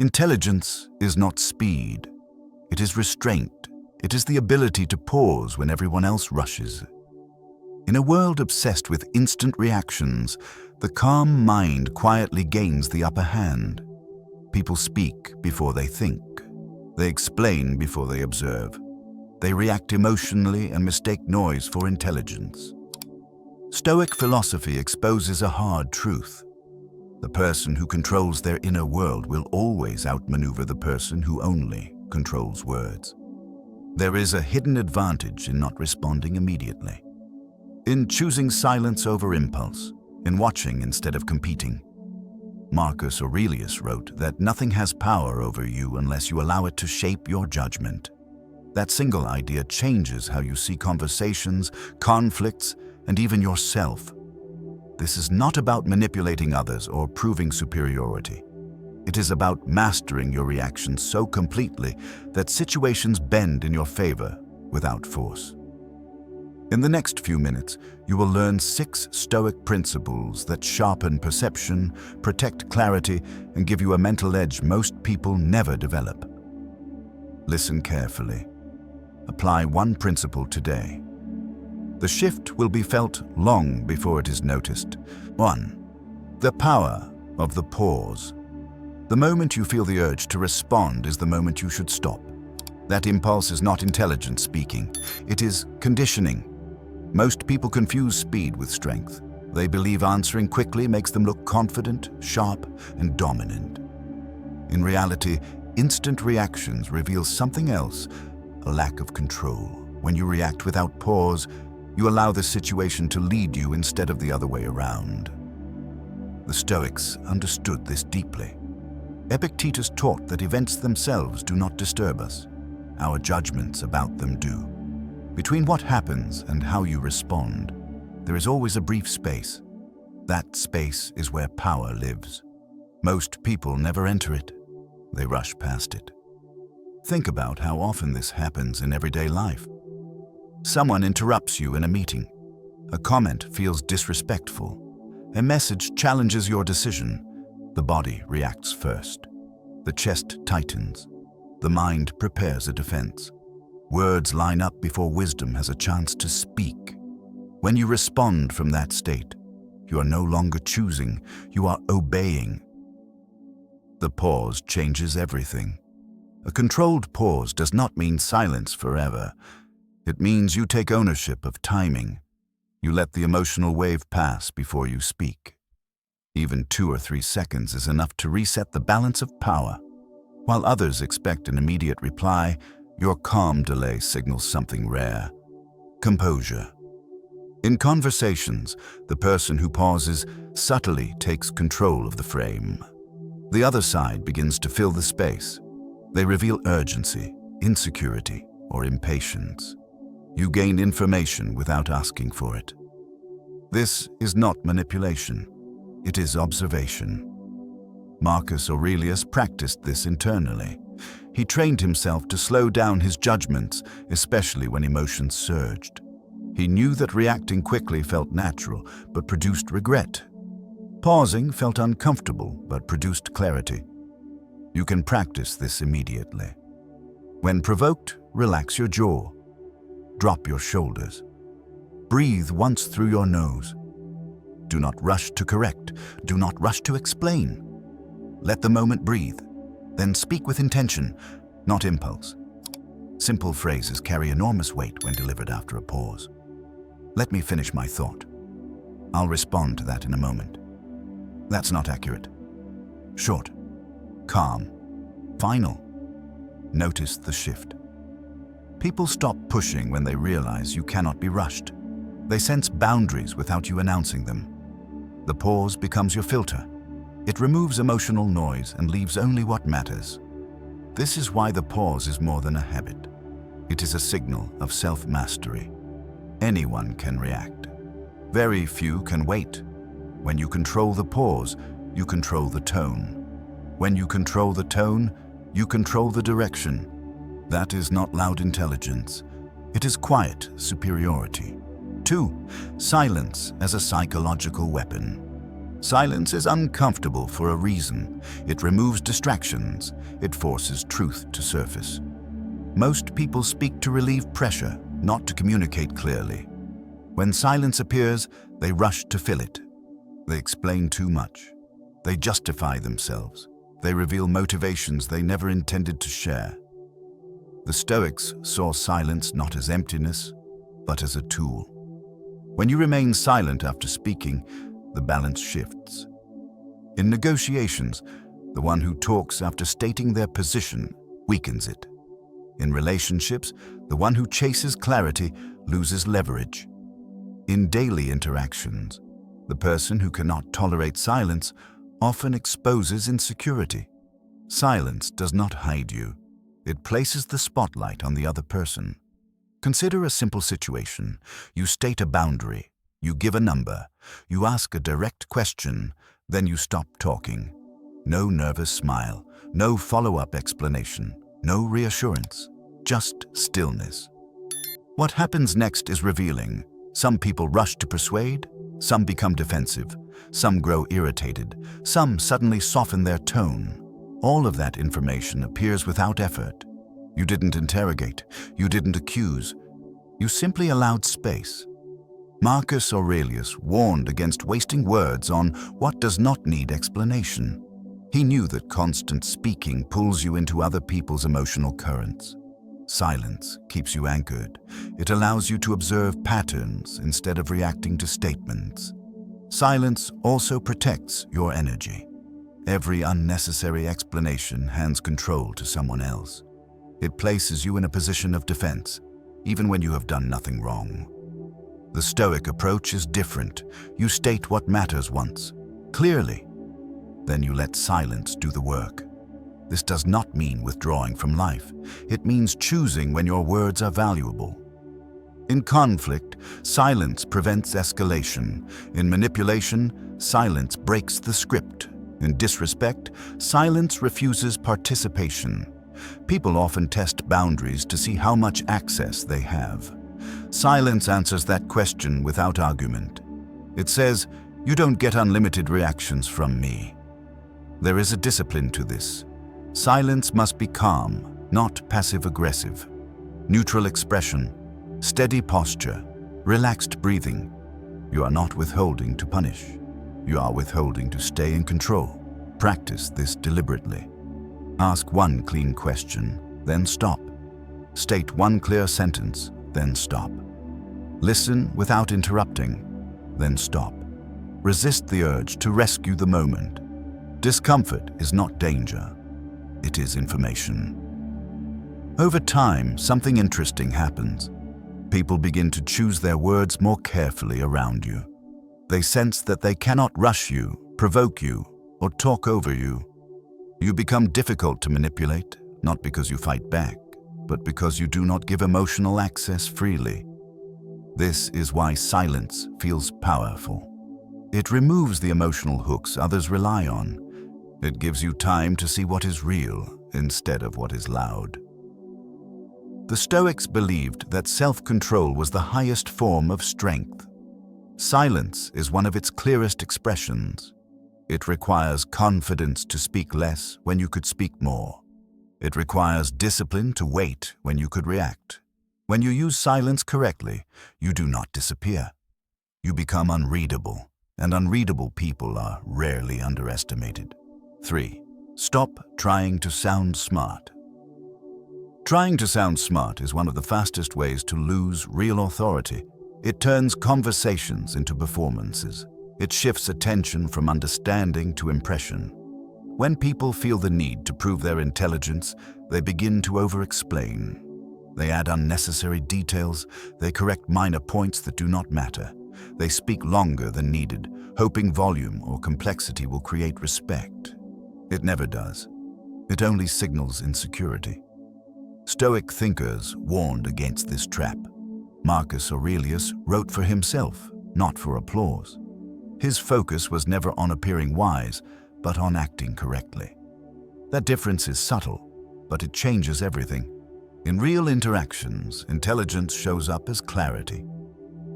Intelligence is not speed. It is restraint. It is the ability to pause when everyone else rushes. In a world obsessed with instant reactions, the calm mind quietly gains the upper hand. People speak before they think. They explain before they observe. They react emotionally and mistake noise for intelligence. Stoic philosophy exposes a hard truth. The person who controls their inner world will always outmaneuver the person who only controls words. There is a hidden advantage in not responding immediately, in choosing silence over impulse, in watching instead of competing. Marcus Aurelius wrote that nothing has power over you unless you allow it to shape your judgment. That single idea changes how you see conversations, conflicts, and even yourself. This is not about manipulating others or proving superiority. It is about mastering your reactions so completely that situations bend in your favor without force. In the next few minutes, you will learn 6 Stoic principles that sharpen perception, protect clarity, and give you a mental edge most people never develop. Listen carefully. Apply one principle today. The shift will be felt long before it is noticed. 1. The power of the pause. The moment you feel the urge to respond is the moment you should stop. That impulse is not intelligence speaking. It is conditioning. Most people confuse speed with strength. They believe answering quickly makes them look confident, sharp, and dominant. In reality, instant reactions reveal something else, a lack of control. When you react without pause, you allow the situation to lead you instead of the other way around. The Stoics understood this deeply. Epictetus taught that events themselves do not disturb us. Our judgments about them do. Between what happens and how you respond, there is always a brief space. That space is where power lives. Most people never enter it. They rush past it. Think about how often this happens in everyday life. Someone interrupts you in a meeting. A comment feels disrespectful. A message challenges your decision. The body reacts first. The chest tightens. The mind prepares a defense. Words line up before wisdom has a chance to speak. When you respond from that state, you are no longer choosing, you are obeying. The pause changes everything. A controlled pause does not mean silence forever. It means you take ownership of timing. You let the emotional wave pass before you speak. Even 2 or 3 seconds is enough to reset the balance of power. While others expect an immediate reply, your calm delay signals something rare: composure. In conversations, the person who pauses subtly takes control of the frame. The other side begins to fill the space. They reveal urgency, insecurity, or impatience. You gain information without asking for it. This is not manipulation. It is observation. Marcus Aurelius practiced this internally. He trained himself to slow down his judgments, especially when emotions surged. He knew that reacting quickly felt natural, but produced regret. Pausing felt uncomfortable, but produced clarity. You can practice this immediately. When provoked, relax your jaw. Drop your shoulders. Breathe once through your nose. Do not rush to correct. Do not rush to explain. Let the moment breathe. Then speak with intention, not impulse. Simple phrases carry enormous weight when delivered after a pause. Let me finish my thought. I'll respond to that in a moment. That's not accurate. Short, calm, final. Notice the shift. People stop pushing when they realize you cannot be rushed. They sense boundaries without you announcing them. The pause becomes your filter. It removes emotional noise and leaves only what matters. This is why the pause is more than a habit. It is a signal of self-mastery. Anyone can react. Very few can wait. When you control the pause, you control the tone. When you control the tone, you control the direction. That is not loud intelligence. It is quiet superiority. 2. Silence as a psychological weapon. Silence is uncomfortable for a reason. It removes distractions. It forces truth to surface. Most people speak to relieve pressure, not to communicate clearly. When silence appears, they rush to fill it. They explain too much. They justify themselves. They reveal motivations they never intended to share. The Stoics saw silence not as emptiness, but as a tool. When you remain silent after speaking, the balance shifts. In negotiations, the one who talks after stating their position weakens it. In relationships, the one who chases clarity loses leverage. In daily interactions, the person who cannot tolerate silence often exposes insecurity. Silence does not hide you. It places the spotlight on the other person. Consider a simple situation. You state a boundary. You give a number. You ask a direct question. Then you stop talking. No nervous smile. No follow-up explanation. No reassurance. Just stillness. What happens next is revealing. Some people rush to persuade. Some become defensive. Some grow irritated. Some suddenly soften their tone. All of that information appears without effort. You didn't interrogate. You didn't accuse. You simply allowed space. Marcus Aurelius warned against wasting words on what does not need explanation. He knew that constant speaking pulls you into other people's emotional currents. Silence keeps you anchored. It allows you to observe patterns instead of reacting to statements. Silence also protects your energy. Every unnecessary explanation hands control to someone else. It places you in a position of defense, even when you have done nothing wrong. The Stoic approach is different. You state what matters once, clearly. Then you let silence do the work. This does not mean withdrawing from life. It means choosing when your words are valuable. In conflict, silence prevents escalation. In manipulation, silence breaks the script. In disrespect, silence refuses participation. People often test boundaries to see how much access they have. Silence answers that question without argument. It says, "You don't get unlimited reactions from me." There is a discipline to this. Silence must be calm, not passive-aggressive. Neutral expression, steady posture, relaxed breathing. You are not withholding to punish. You are withholding to stay in control. Practice this deliberately. Ask one clean question, then stop. State one clear sentence, then stop. Listen without interrupting, then stop. Resist the urge to rescue the moment. Discomfort is not danger. It is information. Over time, something interesting happens. People begin to choose their words more carefully around you. They sense that they cannot rush you, provoke you, or talk over you. You become difficult to manipulate, not because you fight back, but because you do not give emotional access freely. This is why silence feels powerful. It removes the emotional hooks others rely on. It gives you time to see what is real instead of what is loud. The Stoics believed that self-control was the highest form of strength. Silence is one of its clearest expressions. It requires confidence to speak less when you could speak more. It requires discipline to wait when you could react. When you use silence correctly, you do not disappear. You become unreadable, and unreadable people are rarely underestimated. 3. Stop trying to sound smart. Trying to sound smart is one of the fastest ways to lose real authority. It turns conversations into performances. It shifts attention from understanding to impression. When people feel the need to prove their intelligence, they begin to over-explain. They add unnecessary details. They correct minor points that do not matter. They speak longer than needed, hoping volume or complexity will create respect. It never does. It only signals insecurity. Stoic thinkers warned against this trap. Marcus Aurelius wrote for himself, not for applause. His focus was never on appearing wise, but on acting correctly. That difference is subtle, but it changes everything. In real interactions, intelligence shows up as clarity.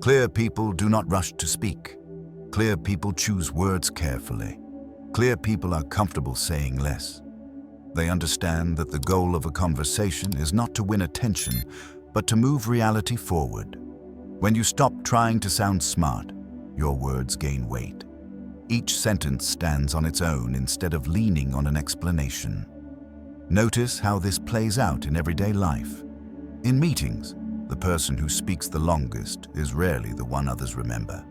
Clear people do not rush to speak. Clear people choose words carefully. Clear people are comfortable saying less. They understand that the goal of a conversation is not to win attention, but to move reality forward. When you stop trying to sound smart, your words gain weight. Each sentence stands on its own instead of leaning on an explanation. Notice how this plays out in everyday life. In meetings, the person who speaks the longest is rarely the one others remember.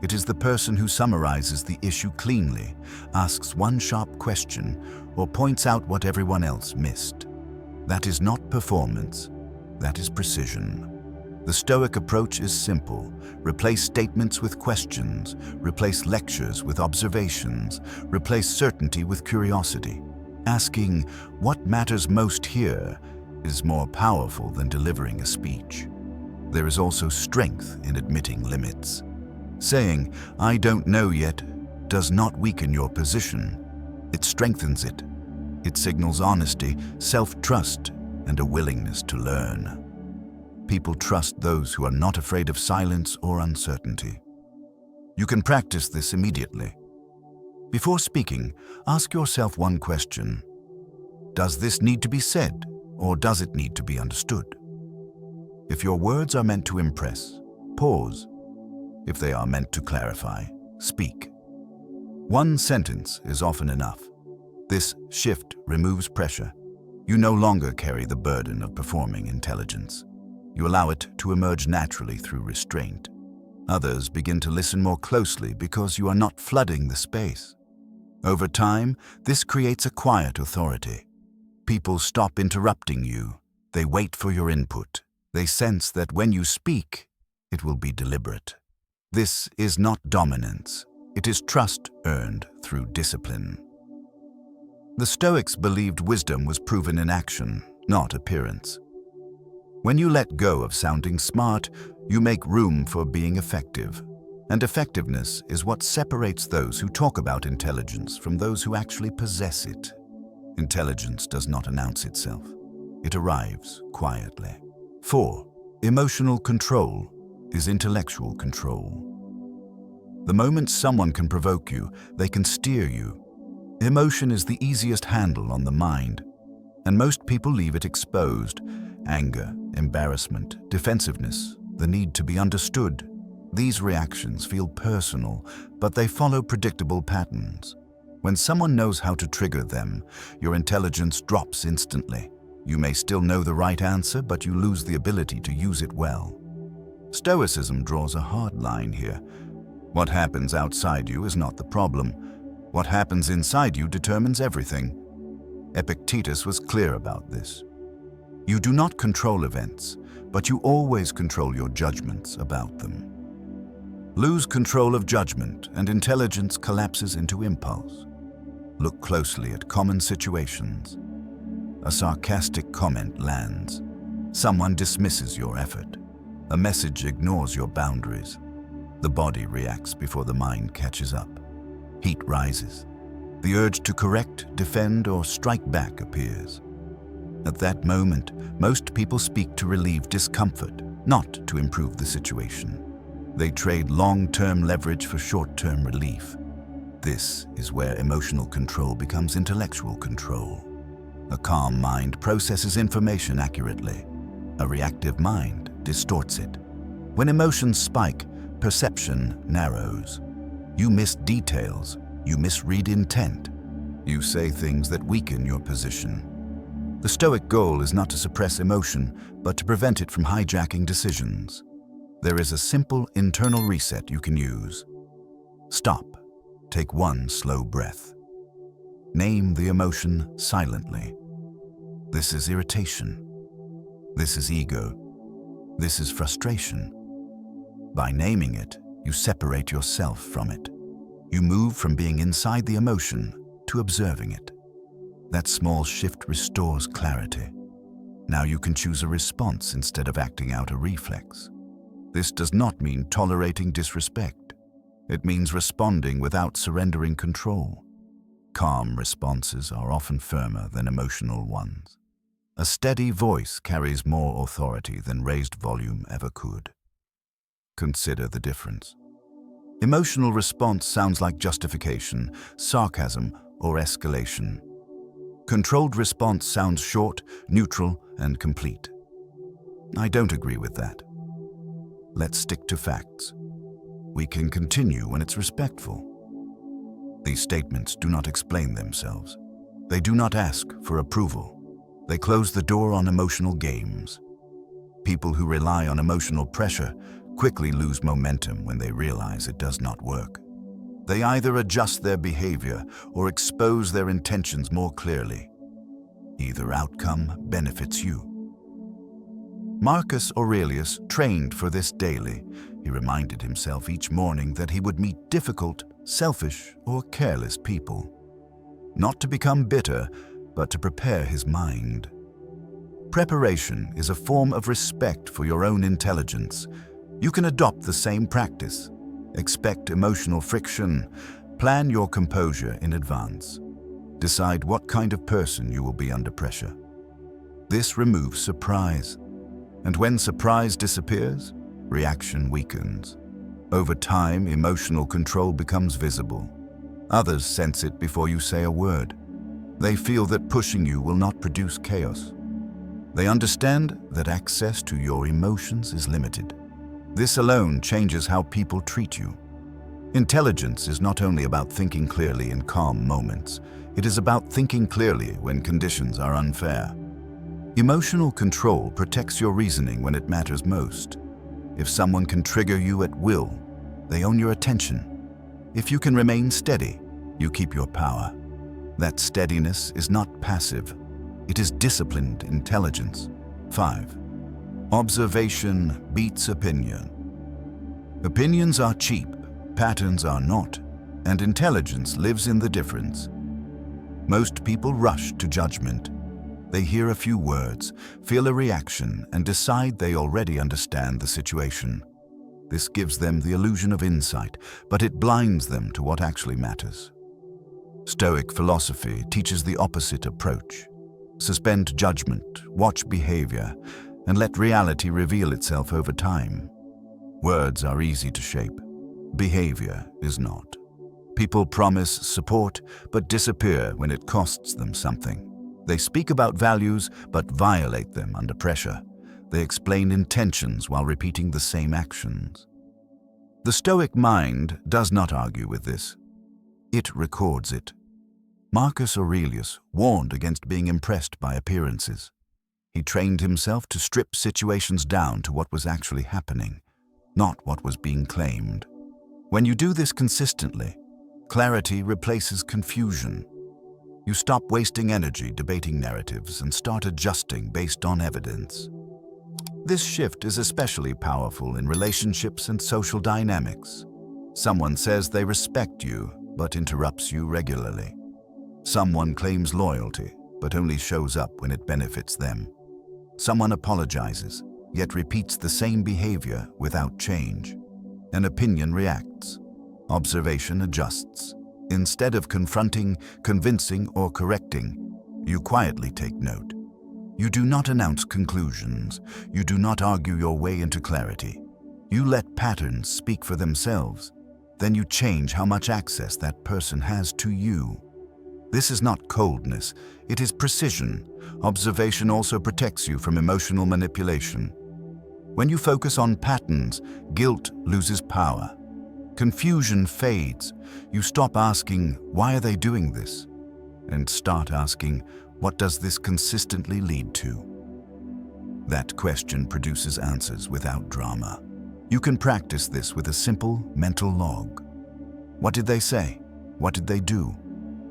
It is the person who summarizes the issue cleanly, asks one sharp question, or points out what everyone else missed. That is not performance, that is precision. The Stoic approach is simple. Replace statements with questions, replace lectures with observations, replace certainty with curiosity. Asking, "What matters most here?" is more powerful than delivering a speech. There is also strength in admitting limits. Saying, "I don't know yet," does not weaken your position. It strengthens it. It signals honesty, self-trust, and a willingness to learn. People trust those who are not afraid of silence or uncertainty. You can practice this immediately. Before speaking, ask yourself one question. Does this need to be said, or does it need to be understood? If your words are meant to impress, pause. If they are meant to clarify, speak. One sentence is often enough. This shift removes pressure. You no longer carry the burden of performing intelligence. You allow it to emerge naturally through restraint. Others begin to listen more closely because you are not flooding the space. Over time, this creates a quiet authority. People stop interrupting you. They wait for your input. They sense that when you speak, it will be deliberate. This is not dominance. It is trust earned through discipline. The Stoics believed wisdom was proven in action, not appearance. When you let go of sounding smart, you make room for being effective. And effectiveness is what separates those who talk about intelligence from those who actually possess it. Intelligence does not announce itself. It arrives quietly. 4. Emotional control is intellectual control. The moment someone can provoke you, they can steer you. Emotion is the easiest handle on the mind, and most people leave it exposed. Anger, embarrassment, defensiveness, the need to be understood. These reactions feel personal, but they follow predictable patterns. When someone knows how to trigger them, your intelligence drops instantly. You may still know the right answer, but you lose the ability to use it well. Stoicism draws a hard line here. What happens outside you is not the problem. What happens inside you determines everything. Epictetus was clear about this. You do not control events, but you always control your judgments about them. Lose control of judgment, and intelligence collapses into impulse. Look closely at common situations. A sarcastic comment lands. Someone dismisses your effort. A message ignores your boundaries. The body reacts before the mind catches up. Heat rises. The urge to correct, defend, or strike back appears. At that moment, most people speak to relieve discomfort, not to improve the situation. They trade long-term leverage for short-term relief. This is where emotional control becomes intellectual control. A calm mind processes information accurately. A reactive mind distorts it. When emotions spike, perception narrows. You miss details. You misread intent. You say things that weaken your position. The Stoic goal is not to suppress emotion, but to prevent it from hijacking decisions. There is a simple internal reset you can use. Stop. Take one slow breath. Name the emotion silently. This is irritation. This is ego. This is frustration. By naming it, you separate yourself from it. You move from being inside the emotion to observing it. That small shift restores clarity. Now you can choose a response instead of acting out a reflex. This does not mean tolerating disrespect. It means responding without surrendering control. Calm responses are often firmer than emotional ones. A steady voice carries more authority than raised volume ever could. Consider the difference. Emotional response sounds like justification, sarcasm, or escalation. Controlled response sounds short, neutral, and complete. I don't agree with that. Let's stick to facts. We can continue when it's respectful. These statements do not explain themselves. They do not ask for approval. They close the door on emotional games. People who rely on emotional pressure quickly lose momentum when they realize it does not work. They either adjust their behavior or expose their intentions more clearly. Either outcome benefits you. Marcus Aurelius trained for this daily. He reminded himself each morning that he would meet difficult, selfish, or careless people. Not to become bitter, but to prepare his mind. Preparation is a form of respect for your own intelligence. You can adopt the same practice. Expect emotional friction. Plan your composure in advance. Decide what kind of person you will be under pressure. This removes surprise. And when surprise disappears, reaction weakens. Over time, emotional control becomes visible. Others sense it before you say a word. They feel that pushing you will not produce chaos. They understand that access to your emotions is limited. This alone changes how people treat you. Intelligence is not only about thinking clearly in calm moments. It is about thinking clearly when conditions are unfair. Emotional control protects your reasoning when it matters most. If someone can trigger you at will, they own your attention. If you can remain steady, you keep your power. That steadiness is not passive. It is disciplined intelligence. 5. Observation beats opinion. Opinions are cheap, patterns are not, and intelligence lives in the difference. Most people rush to judgment. They hear a few words, feel a reaction, and decide they already understand the situation. This gives them the illusion of insight, but it blinds them to what actually matters. Stoic philosophy teaches the opposite approach. Suspend judgment, watch behavior, and let reality reveal itself over time. Words are easy to shape. Behavior is not. People promise support, but disappear when it costs them something. They speak about values, but violate them under pressure. They explain intentions while repeating the same actions. The Stoic mind does not argue with this. It records it. Marcus Aurelius warned against being impressed by appearances. He trained himself to strip situations down to what was actually happening, not what was being claimed. When you do this consistently, clarity replaces confusion. You stop wasting energy debating narratives and start adjusting based on evidence. This shift is especially powerful in relationships and social dynamics. Someone says they respect you, but interrupts you regularly. Someone claims loyalty, but only shows up when it benefits them. Someone apologizes, yet repeats the same behavior without change. An opinion reacts. Observation adjusts. Instead of confronting, convincing, or correcting, you quietly take note. You do not announce conclusions. You do not argue your way into clarity. You let patterns speak for themselves. Then you change how much access that person has to you. This is not coldness, it is precision. Observation also protects you from emotional manipulation. When you focus on patterns, guilt loses power. Confusion fades. You stop asking, why are they doing this? And start asking, what does this consistently lead to? That question produces answers without drama. You can practice this with a simple mental log. What did they say? What did they do?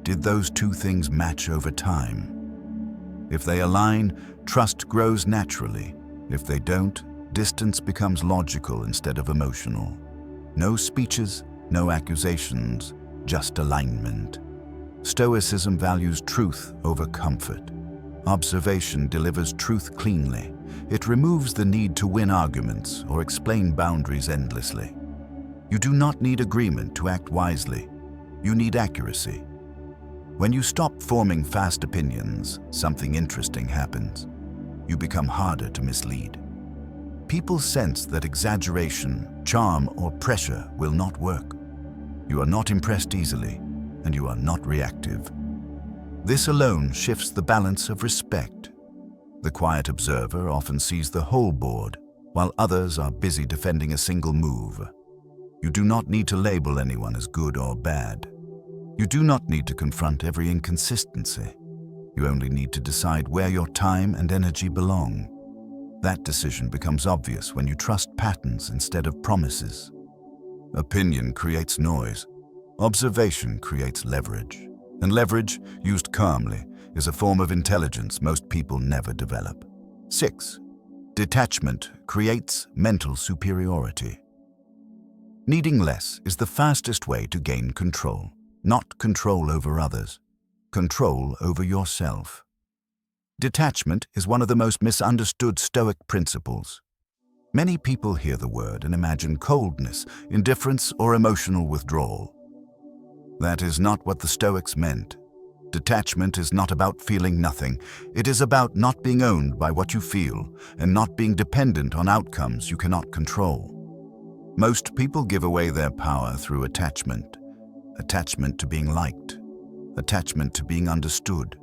Did those two things match over time? If they align, trust grows naturally. If they don't, distance becomes logical instead of emotional. No speeches, no accusations, just alignment. Stoicism values truth over comfort. Observation delivers truth cleanly. It removes the need to win arguments or explain boundaries endlessly. You do not need agreement to act wisely. You need accuracy. When you stop forming fast opinions, something interesting happens. You become harder to mislead. People sense that exaggeration, charm, or pressure will not work. You are not impressed easily, and you are not reactive. This alone shifts the balance of respect. The quiet observer often sees the whole board, while others are busy defending a single move. You do not need to label anyone as good or bad. You do not need to confront every inconsistency. You only need to decide where your time and energy belong. That decision becomes obvious when you trust patterns instead of promises. Opinion creates noise. Observation creates leverage. And leverage, used calmly, is a form of intelligence most people never develop. 6. Detachment creates mental superiority. Needing less is the fastest way to gain control. Not control over others, control over yourself. Detachment is one of the most misunderstood Stoic principles. Many people hear the word and imagine coldness, indifference, or emotional withdrawal. That is not what the Stoics meant. Detachment is not about feeling nothing. It is about not being owned by what you feel and not being dependent on outcomes you cannot control. Most people give away their power through attachment. Attachment to being liked, attachment to being understood,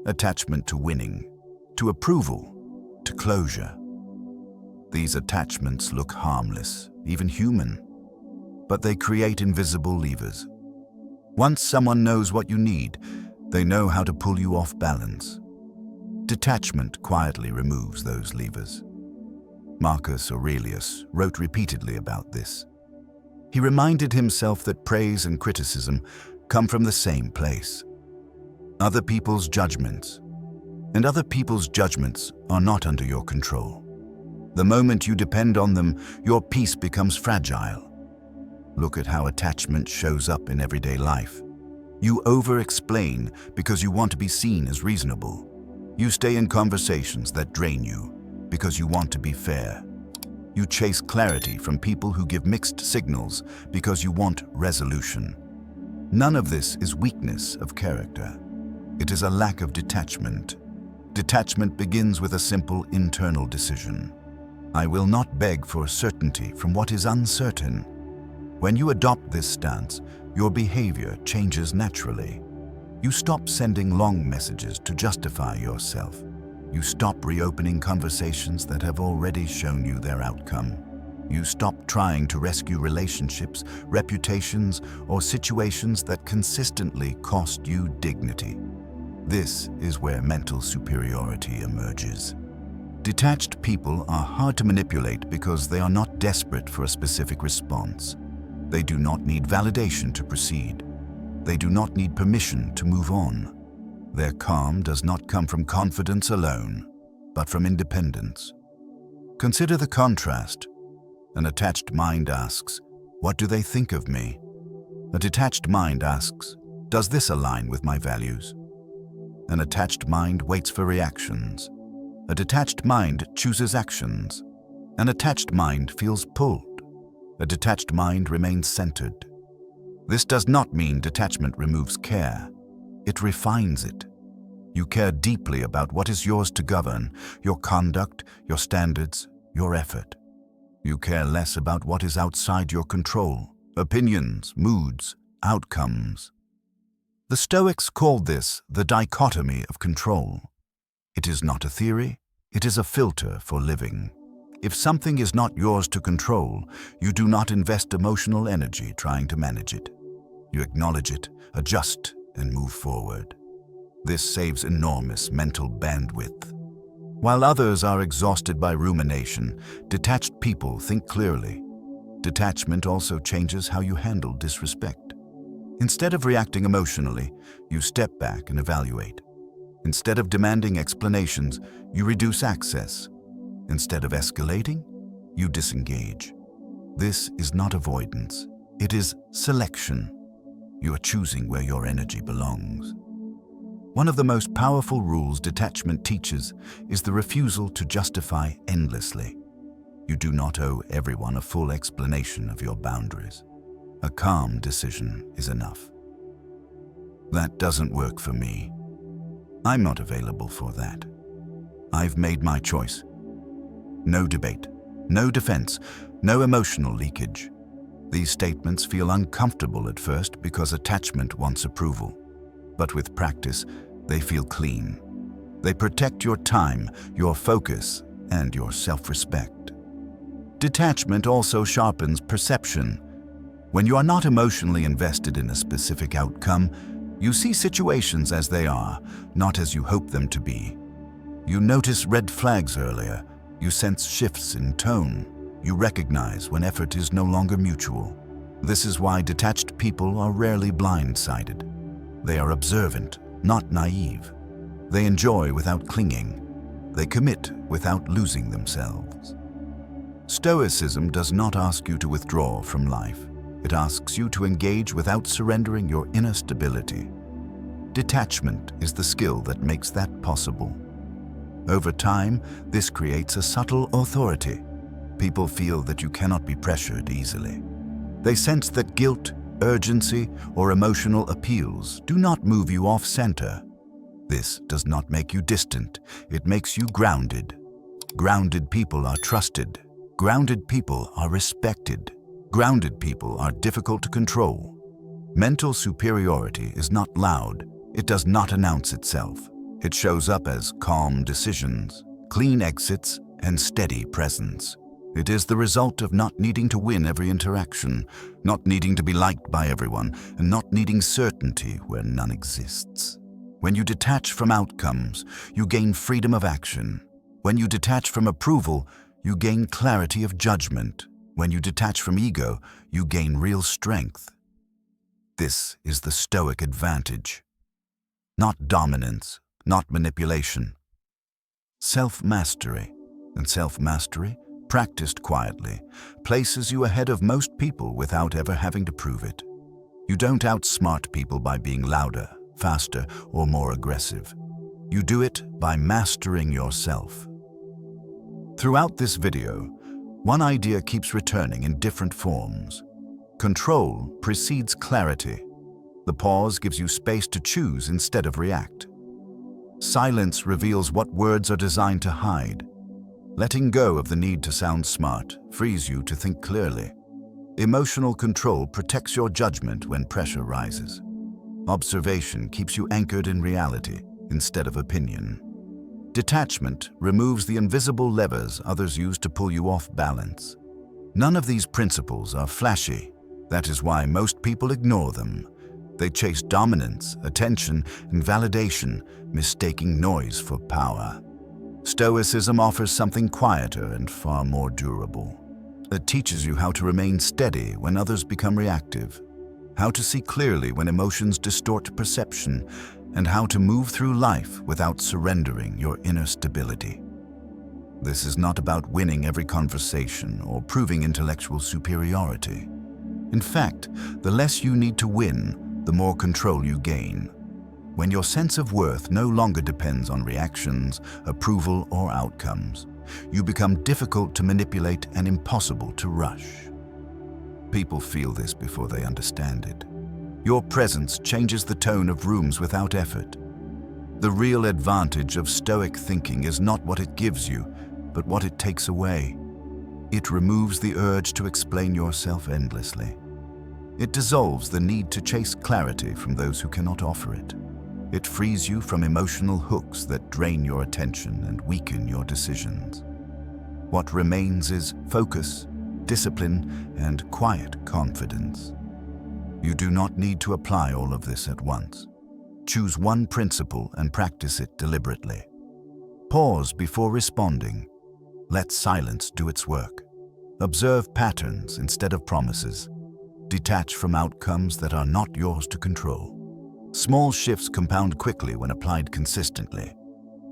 attachment to winning, to approval, to closure. These attachments look harmless, even human, but they create invisible levers. Once someone knows what you need, they know how to pull you off balance. Detachment quietly removes those levers. Marcus Aurelius wrote repeatedly about this. He reminded himself that praise and criticism come from the same place. Other people's judgments. And other people's judgments are not under your control. The moment you depend on them, your peace becomes fragile. Look at how attachment shows up in everyday life. You over-explain because you want to be seen as reasonable. You stay in conversations that drain you because you want to be fair. You chase clarity from people who give mixed signals because you want resolution. None of this is weakness of character. It is a lack of detachment. Detachment begins with a simple internal decision. I will not beg for certainty from what is uncertain. When you adopt this stance, your behavior changes naturally. You stop sending long messages to justify yourself. You stop reopening conversations that have already shown you their outcome. You stop trying to rescue relationships, reputations, or situations that consistently cost you dignity. This is where mental superiority emerges. Detached people are hard to manipulate because they are not desperate for a specific response. They do not need validation to proceed. They do not need permission to move on. Their calm does not come from confidence alone, but from independence. Consider the contrast. An attached mind asks, "What do they think of me?" A detached mind asks, "Does this align with my values?" An attached mind waits for reactions. A detached mind chooses actions. An attached mind feels pulled. A detached mind remains centered. This does not mean detachment removes care. It refines it. You care deeply about what is yours to govern, your conduct, your standards, your effort. You care less about what is outside your control, opinions, moods, outcomes. The Stoics called this the dichotomy of control. It is not a theory, it is a filter for living. If something is not yours to control, you do not invest emotional energy trying to manage it. You acknowledge it, adjust, and move forward. This saves enormous mental bandwidth. While others are exhausted by rumination, detached people think clearly. Detachment also changes how you handle disrespect. Instead of reacting emotionally, you step back and evaluate. Instead of demanding explanations, you reduce access. Instead of escalating, you disengage. This is not avoidance. It is selection. You are choosing where your energy belongs. One of the most powerful rules detachment teaches is the refusal to justify endlessly. You do not owe everyone a full explanation of your boundaries. A calm decision is enough. That doesn't work for me. I'm not available for that. I've made my choice. No debate, no defense, no emotional leakage. These statements feel uncomfortable at first because attachment wants approval. But with practice, they feel clean. They protect your time, your focus, and your self-respect. Detachment also sharpens perception. When you are not emotionally invested in a specific outcome, you see situations as they are, not as you hope them to be. You notice red flags earlier. You sense shifts in tone. You recognize when effort is no longer mutual. This is why detached people are rarely blindsided. They are observant, not naive. They enjoy without clinging. They commit without losing themselves. Stoicism does not ask you to withdraw from life. It asks you to engage without surrendering your inner stability. Detachment is the skill that makes that possible. Over time, this creates a subtle authority. People feel that you cannot be pressured easily. They sense that guilt, urgency, or emotional appeals do not move you off center. This does not make you distant. It makes you grounded. Grounded people are trusted. Grounded people are respected. Grounded people are difficult to control. Mental superiority is not loud. It does not announce itself. It shows up as calm decisions, clean exits, and steady presence. It is the result of not needing to win every interaction, not needing to be liked by everyone, and not needing certainty where none exists. When you detach from outcomes, you gain freedom of action. When you detach from approval, you gain clarity of judgment. When you detach from ego, you gain real strength. This is the Stoic advantage. Not dominance, not manipulation. Self-mastery. And self-mastery, practiced quietly, places you ahead of most people without ever having to prove it. You don't outsmart people by being louder, faster, or more aggressive. You do it by mastering yourself. Throughout this video, one idea keeps returning in different forms. Control precedes clarity. The pause gives you space to choose instead of react. Silence reveals what words are designed to hide. Letting go of the need to sound smart frees you to think clearly. Emotional control protects your judgment when pressure rises. Observation keeps you anchored in reality instead of opinion. Detachment removes the invisible levers others use to pull you off balance. None of these principles are flashy. That is why most people ignore them. They chase dominance, attention, and validation, mistaking noise for power. Stoicism offers something quieter and far more durable. It teaches you how to remain steady when others become reactive, how to see clearly when emotions distort perception, and how to move through life without surrendering your inner stability. This is not about winning every conversation or proving intellectual superiority. In fact, the less you need to win, the more control you gain. When your sense of worth no longer depends on reactions, approval, or outcomes, you become difficult to manipulate and impossible to rush. People feel this before they understand it. Your presence changes the tone of rooms without effort. The real advantage of Stoic thinking is not what it gives you, but what it takes away. It removes the urge to explain yourself endlessly. It dissolves the need to chase clarity from those who cannot offer it. It frees you from emotional hooks that drain your attention and weaken your decisions. What remains is focus, discipline, and quiet confidence. You do not need to apply all of this at once. Choose one principle and practice it deliberately. Pause before responding. Let silence do its work. Observe patterns instead of promises. Detach from outcomes that are not yours to control. Small shifts compound quickly when applied consistently.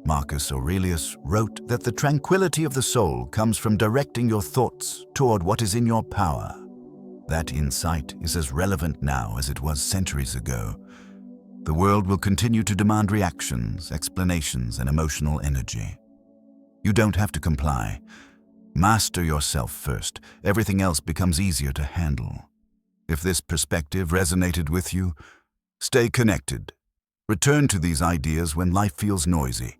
Marcus Aurelius wrote that the tranquility of the soul comes from directing your thoughts toward what is in your power. That insight is as relevant now as it was centuries ago. The world will continue to demand reactions, explanations, and emotional energy. You don't have to comply. Master yourself first. Everything else becomes easier to handle. If this perspective resonated with you, stay connected. Return to these ideas when life feels noisy.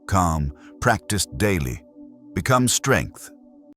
Calm, practiced daily, become strength,